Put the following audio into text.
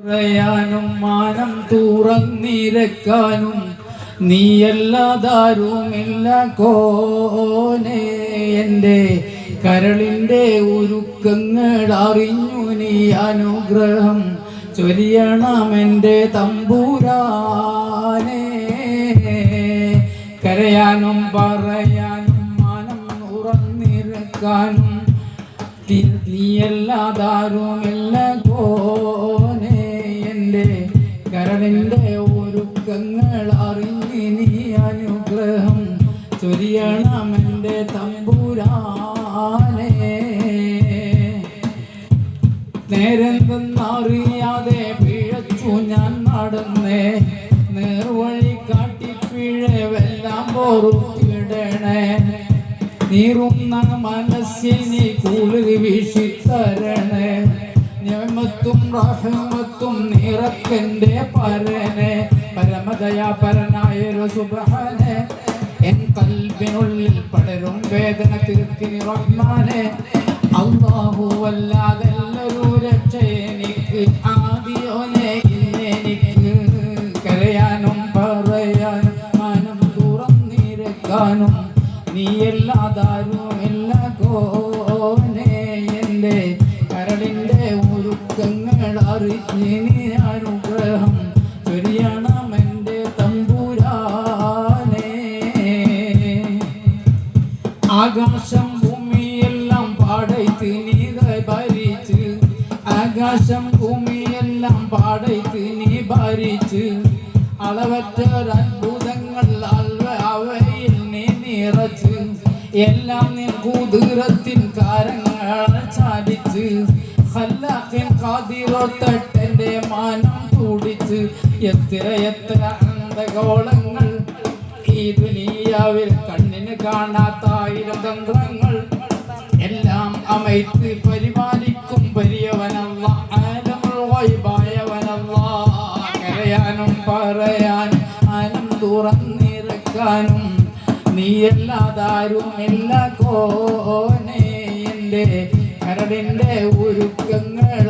പറയാനും മാനം തുറന്നിരക്കാനും നീയല്ലാതാരുമില്ല കോനെ. എൻ്റെ കരളിൻ്റെ ഉരുക്കങ്ങൾ അറിഞ്ഞു നീ അനുഗ്രഹം ചൊരിയണമെൻ്റെ തമ്പുരാനെ. കരയാനും പറയാനും മാനം തുറന്നിരക്കാനും നീയല്ലാതാരുമില്ല കോനെ. എൻ്റെ കരളിൻ്റെ ഒരുക്കങ്ങൾ അറിഞ്ഞ് നീ അനുഗ്രഹം ചൊരിയണമെൻ്റെ തമ്പുരാനെ. നേരെന്തെന്നറിയാതെ പിഴച്ചു ഞാൻ നടന്നേ, നേർവഴി കാട്ടി പിഴവെല്ലാം പൊറുത്തിടണേ. നീറുന്ന മനസ്സിനെ കുളിർ വീശിത്തരണേ, നിഅമത്തും റഹ്മത്തും നിറക്കൻ്റെ പരനെ. പരമദയാപരനായ സുബ്ഹാനെ, എൻ കൽബിനുള്ളിൽ പടരും വേദന തീർക്കിനി റഹ്മാനെ. അല്ലാഹു അല്ലാതെല്ലൊരു രക്ഷ എനിക്ക് ആദിയോനെ ഇന്നെനിക്ക്. കരയാനും പറയാനും മനം തുറന്നിരക്കാനും നീയല്ലാതാരുമില്ല കോനെ. എൻ്റെ കരളിൻ്റെ ഒരുക്കങ്ങൾ അറിഞ്ഞ് നീ അനുഗ്രഹം ചൊരിയണമെൻ്റെ തമ്പുരാനെ. ആകാശം ഭൂമിയെല്ലാം പാടൈത്ത് നീ ഭരിച്ച്, ആകാശം ഭൂമിയെല്ലാം പാടൈത്ത് നീ ഭരിച്ച്, അളവറ്റ അത്ഭുതങ്ങൾ അവയിൽ നീ നിറച്ച്, എല്ലാം നിൻ കുതിരത്തിൻ കാരങ്ങൾ ചാലിച്ച്, ഖല്ലാഖിൻ ഖാദിറൊത്തട്ടെൻ്റെ മാനം തുടിച്ച്. എത്ര എത്ര അന്തകോളങ്ങൾ ഈ ദുനിയാവിൽ കണ്ണിന് കാണാത്ത 1000 തന്ത്രങ്ങൾ എല്ലാം അമൈത്ത് പരിപാലിക്കും വലിയവനല്ല, ആലമുൽ ഗൈബായവനല്ല. കരയാനും പറയാനും ആനം തുറന്നിരക്കാനും നീയല്ലാതാരുമില്ല കോനെ. എൻ്റെ കരളിൻ്റെ ഒരുക്കങ്ങൾ